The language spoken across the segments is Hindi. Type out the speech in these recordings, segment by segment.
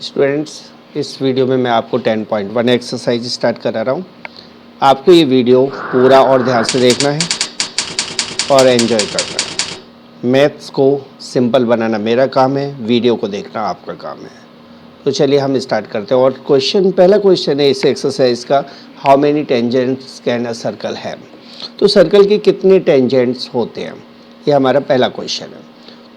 स्टूडेंट्स, इस वीडियो में मैं आपको 10.1 एक्सरसाइज स्टार्ट करा रहा हूँ। आपको ये वीडियो पूरा और ध्यान से देखना है और एंजॉय करना है। मैथ्स को सिंपल बनाना मेरा काम है, वीडियो को देखना आपका काम है। तो चलिए हम स्टार्ट करते हैं। और पहला क्वेश्चन है इस एक्सरसाइज का, how many tangents can a circle have. तो सर्कल के कितने टेंजेंट्स होते हैं, ये हमारा पहला क्वेश्चन है।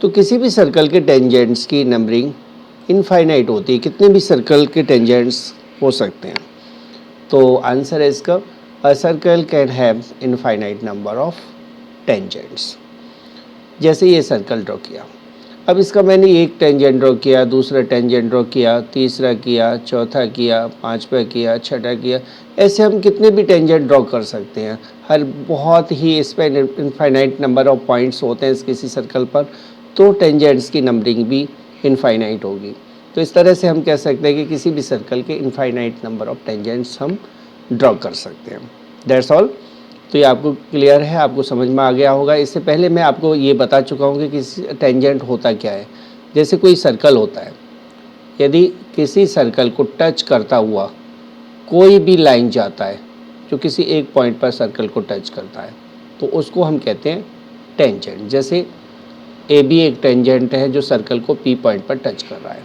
तो किसी भी सर्कल के टेंजेंट्स की नंबरिंग इनफाइनाइट होती है, कितने भी सर्कल के टेंजेंट्स हो सकते हैं। तो आंसर है इसका, a circle can have infinite number of tangents. जैसे ये सर्कल ड्रॉ किया, अब इसका मैंने एक टेंजेंट ड्रॉ किया, दूसरा टेंजेंट ड्रॉ किया, तीसरा किया, चौथा किया, पांचवा किया, छठा किया। ऐसे हम कितने भी टेंजेंट ड्रॉ कर सकते हैं। हर बहुत ही इस पर इनफाइनाइट नंबर ऑफ पॉइंट्स होते हैं किसी सर्कल पर, तो टेंजेंट्स की नंबरिंग भी इनफाइनाइट होगी। तो इस तरह से हम कह सकते हैं कि किसी भी सर्कल के इनफाइनाइट नंबर ऑफ टेंजेंट्स हम ड्रॉ कर सकते हैं। That's all. तो ये आपको क्लियर है, आपको समझ में आ गया होगा। इससे पहले मैं आपको ये बता चुका हूँ कि किसी टेंजेंट होता क्या है। जैसे कोई सर्कल होता है, यदि किसी सर्कल को टच करता हुआ कोई भी लाइन जाता है जो किसी एक पॉइंट पर सर्कल को टच करता है, तो उसको हम कहते हैं टेंजेंट। जैसे ए बी एक टेंजेंट है जो सर्कल को पी पॉइंट पर टच कर रहा है,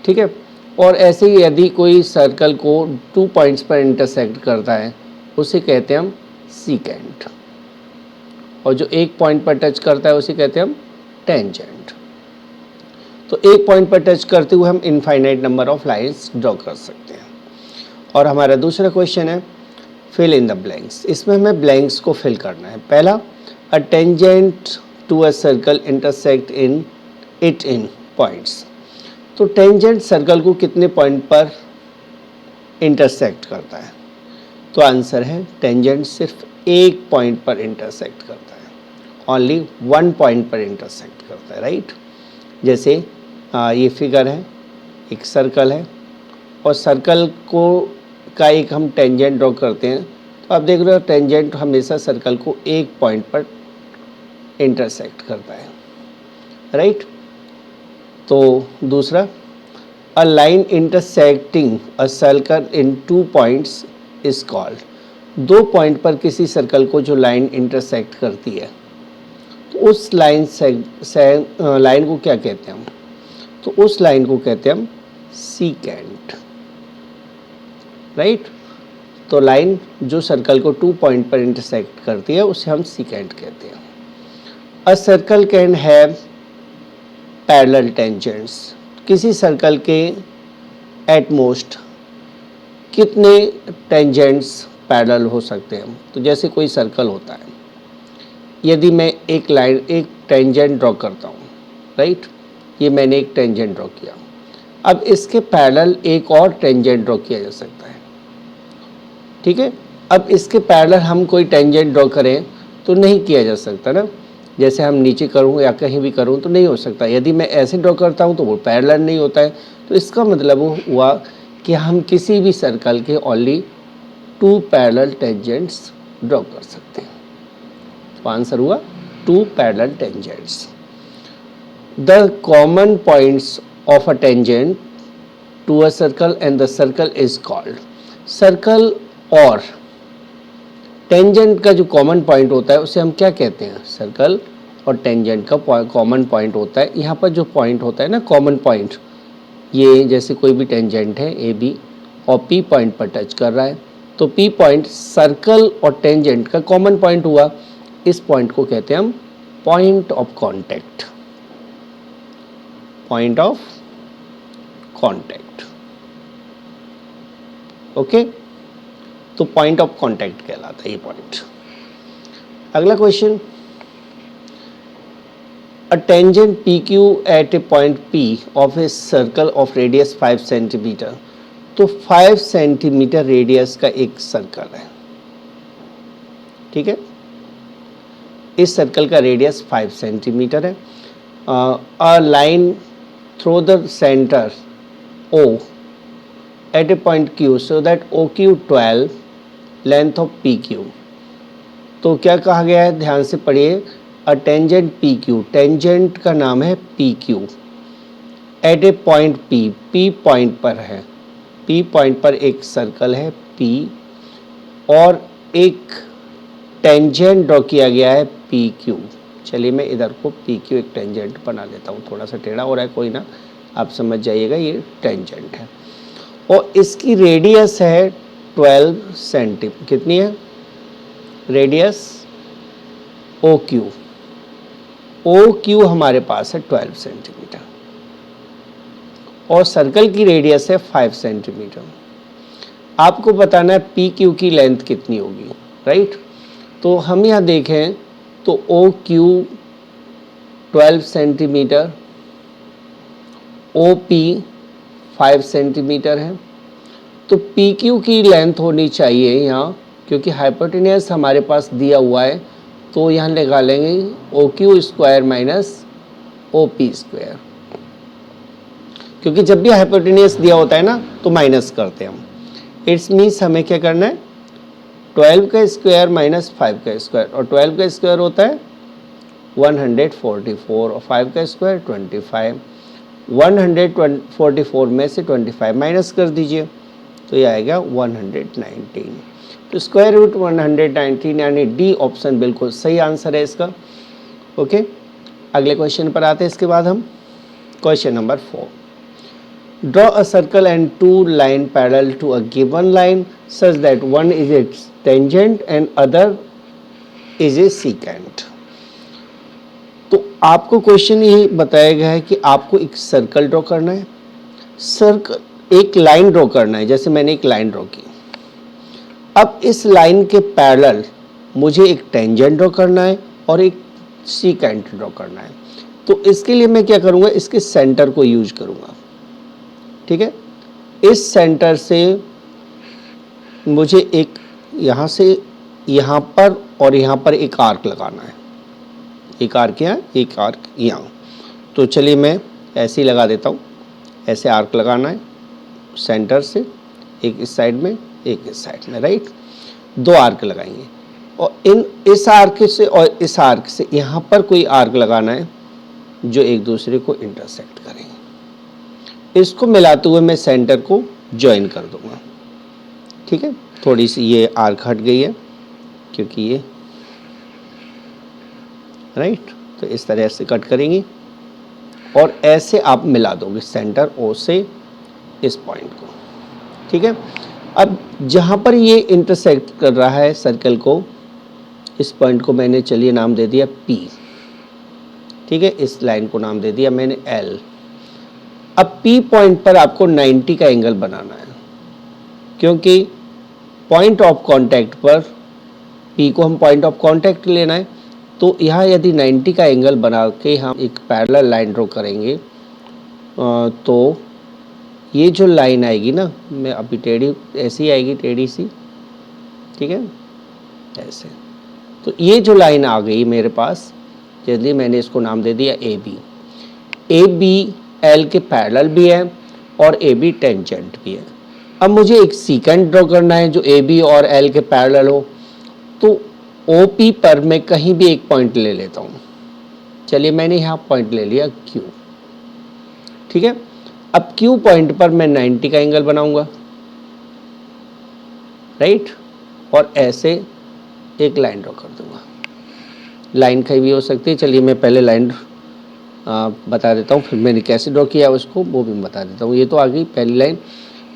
ठीक है। और ऐसे ही यदि कोई सर्कल को 2 पॉइंट्स पर इंटरसेक्ट करता है, उसे कहते हैं हम सीकेंट। और जो एक पॉइंट पर टच करता है उसे कहते हैं हम टेंजेंट। तो एक पॉइंट पर टच करते हुए हम infinite number of lines draw कर सकते हैं। और हमारा दूसरा क्वेश्चन है फिल इन द ब्लैंक्स। इसमें हमें ब्लैंक्स को फिल करना है। पहला, a tangent to a circle intersect in points. तो टेंजेंट सर्कल को कितने पॉइंट पर इंटरसेक्ट करता है। तो आंसर है, टेंजेंट सिर्फ एक पॉइंट पर इंटरसेक्ट करता है, ओनली 1 पॉइंट पर इंटरसेक्ट करता है, राइट। जैसे ये फिगर है, एक सर्कल है और सर्कल को का एक हम टेंजेंट ड्रॉ करते हैं। तो आप देख रहे हो टेंजेंट हमेशा सर्कल को एक पॉइंट पर इंटरसेक्ट करता है, राइट। तो दूसरा, a line intersecting a circle in 2 points is called. 2 point पर किसी सर्कल को जो लाइन इंटरसेक्ट करती है, तो उस लाइन को क्या कहते हैं हम। तो उस लाइन को कहते हैं हम सीकेंट, राइट। तो लाइन जो सर्कल को 2 पॉइंट पर इंटरसेक्ट करती है उसे हम सीकेंट कहते हैं। A circle can have parallel tangents. किसी सर्कल के एट मोस्ट कितने टेंजेंट्स पैरेलल हो सकते हैं। तो जैसे कोई सर्कल होता है, यदि मैं एक टेंजेंट ड्रॉ करता हूँ, राइट। ये मैंने एक टेंजेंट ड्रॉ किया, अब इसके पैरेलल एक और टेंजेंट ड्रॉ किया जा सकता है, ठीक है। अब इसके पैरेलल हम कोई टेंजेंट ड्रॉ करें तो नहीं किया जा सकता ना। जैसे हम नीचे करूँ या कहीं भी करूँ तो नहीं हो सकता। यदि मैं ऐसे ड्रॉ करता हूँ तो वो पैरेलल नहीं होता है। तो इसका मतलब हुआ कि हम किसी भी सर्कल के ओनली 2 पैरेलल टेंजेंट्स ड्रॉ कर सकते हैं। तो आंसर हुआ 2 parallel tangents. The common points of a tangent to a circle and the circle is called. Circle और टेंजेंट का जो कॉमन पॉइंट होता है उसे हम क्या कहते हैं। सर्कल और टेंजेंट का कॉमन पॉइंट होता है, यहाँ पर जो पॉइंट होता है ना कॉमन पॉइंट, ये जैसे कोई भी टेंजेंट है ए बी और पी पॉइंट पर टच कर रहा है, तो पी पॉइंट सर्कल और टेंजेंट का कॉमन पॉइंट हुआ। इस पॉइंट को कहते हैं हम point of contact, point of contact, okay. तो पॉइंट ऑफ कॉन्टैक्ट कहलाता है ये पॉइंट। अगला question, a tangent P Q at a point P of a circle of radius 5 centimetre. तो 5 सेंटीमीटर रेडियस का एक सर्कल है, ठीक है। इस सर्कल का रेडियस 5 सेंटीमीटर है। A line through the centre O at a point Q so that OQ 12 length of PQ। तो क्या कहा गया है, ध्यान से पढ़िए। अ टेंजेंट PQ, टेंजेंट का नाम है PQ, eight a point P, P point पर है, P पॉइंट पर एक सर्कल है P और एक टेंजेंट ड्रॉ किया गया है PQ। चलिए मैं इधर को PQ एक टेंजेंट बना लेता हूँ, थोड़ा सा टेढ़ा हो रहा है, कोई ना, आप समझ जाइएगा ये टेंजेंट है और इसकी रेडियस है 12 सेंटीमीटर। कितनी है रेडियस? OQ, OQ हमारे पास है 12 सेंटीमीटर और सर्कल की रेडियस है 5 सेंटीमीटर। आपको बताना है PQ की लेंथ कितनी होगी, राइट? तो हम यहाँ देखें तो OQ 12 सेंटीमीटर, OP 5 सेंटीमीटर है, तो PQ की लेंथ होनी चाहिए यहाँ, क्योंकि हाइपोटेन्यूज हमारे पास दिया हुआ है, तो यहाँ निकालेंगे OQ square minus OP square, क्योंकि जब भी हाइपोटेन्यूज दिया होता है ना तो माइनस करते हैं हम। इट्स मीन्स हमें क्या करना है, 12 का स्क्वायर माइनस 5 का स्क्वायर, और 12 का स्क्वायर होता है 144 और 5 का स्क्वायर 25। 144 में से 25 माइनस कर दीजिए तो ये आएगा 119। तो स्क्वायर रूट 119 यानी डी ऑप्शन बिल्कुल सही आंसर है इसका। ओके, अगले क्वेश्चन पर आते हैं इसके बाद हम। Question number 4, draw a circle and two line parallel to a given line such that one is its tangent and other is a secant। तो आपको क्वेश्चन ये बताया गया है कि आपको एक सर्कल ड्रॉ करना है, सर्कल एक लाइन ड्रॉ करना है, जैसे मैंने एक लाइन ड्रॉ की। अब इस लाइन के पैरेलल मुझे एक टेंजेंट ड्रॉ करना है और एक सीकेंट ड्रॉ करना है। तो इसके लिए मैं क्या करूँगा, इसके सेंटर को यूज करूँगा, ठीक है। इस सेंटर से मुझे एक यहाँ से यहाँ पर और यहाँ पर एक आर्क लगाना है, एक आर्क यहाँ, एक आर्क यहाँ। तो चलिए मैं ऐसे ही लगा देता हूँ, ऐसे आर्क लगाना है सेंटर से, एक इस साइड में एक इस साइड में, राइट। दो आर्क लगाएंगे और इस आर्क से और इस आर्क से यहाँ पर कोई आर्क लगाना है जो एक दूसरे को इंटरसेक्ट करेंगे। इसको मिलाते हुए मैं सेंटर को ज्वाइन कर दूंगा, ठीक है। थोड़ी सी ये आर्क हट गई है क्योंकि ये, राइट, तो इस तरह से कट करेंगे और ऐसे आप मिला दोगे सेंटर O से इस पॉइंट को, ठीक है। अब जहाँ पर ये इंटरसेक्ट कर रहा है सर्कल को, इस पॉइंट को मैंने चलिए नाम दे दिया P, ठीक है। इस लाइन को नाम दे दिया मैंने L। अब P पॉइंट पर आपको 90 का एंगल बनाना है, क्योंकि पॉइंट ऑफ कांटेक्ट पर P को हम पॉइंट ऑफ कांटेक्ट लेना है। तो यहाँ यदि 90 का एंगल बना के हम एक पैरेलल लाइन ड्रॉ करेंगे तो ये जो लाइन आएगी ना, मैं अभी टेढ़ी ऐसी आएगी, टेढ़ी सी, ठीक है, ऐसे। तो ये जो लाइन आ गई मेरे पास, यदि मैंने इसको नाम दे दिया AB। AB L के पैरेलल भी है और AB टेंजेंट भी है। अब मुझे एक सीकेंट ड्रॉ करना है जो AB और L के पैरेलल हो, तो OP पर मैं कहीं भी एक पॉइंट ले लेता हूँ। चलिए मैंने यहाँ पॉइंट ले लिया Q, ठीक है। अब Q पॉइंट पर मैं 90 का एंगल बनाऊंगा, राइट, और ऐसे एक लाइन ड्रॉ कर दूंगा। लाइन कहीं भी हो सकती है, चलिए मैं पहले लाइन बता देता हूँ, फिर मैंने कैसे ड्रॉ किया उसको वो भी बता देता हूँ। ये तो आ गई पहली लाइन।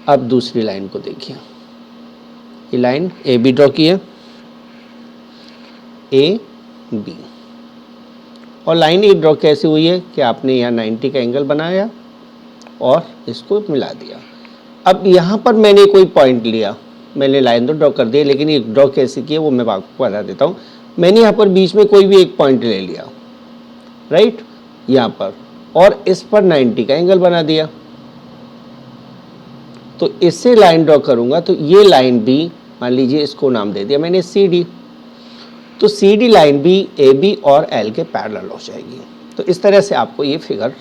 अब दूसरी लाइन को देखिए, ये लाइन AB ड्रॉ की है, AB, और लाइन ए ड्रॉ कैसे हुई है कि आपने यहाँ 90 का एंगल बनाया और इसको मिला दिया। अब यहाँ पर मैंने कोई पॉइंट लिया, मैंने लाइन तो ड्रॉ कर दी, लेकिन ये ड्रॉ कैसे किया वो मैं आपको बता देता हूँ। मैंने यहाँ पर बीच में कोई भी एक पॉइंट ले लिया, राइट, यहाँ पर, और इस पर 90 का एंगल बना दिया। तो इससे लाइन ड्रॉ करूँगा तो ये लाइन भी, मान लीजिए इसको नाम दे दिया मैंने CD, तो CD लाइन भी AB और L के पैरेलल हो जाएगी। तो इस तरह से आपको ये फिगर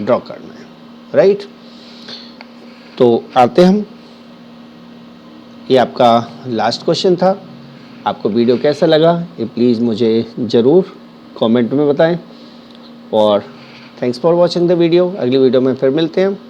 ड्रॉ करना है, राइट। तो आते हम, ये आपका लास्ट क्वेश्चन था। आपको वीडियो कैसा लगा ये प्लीज़ मुझे ज़रूर कमेंट में बताएं, और thanks for watching the video. अगली वीडियो में फिर मिलते हैं।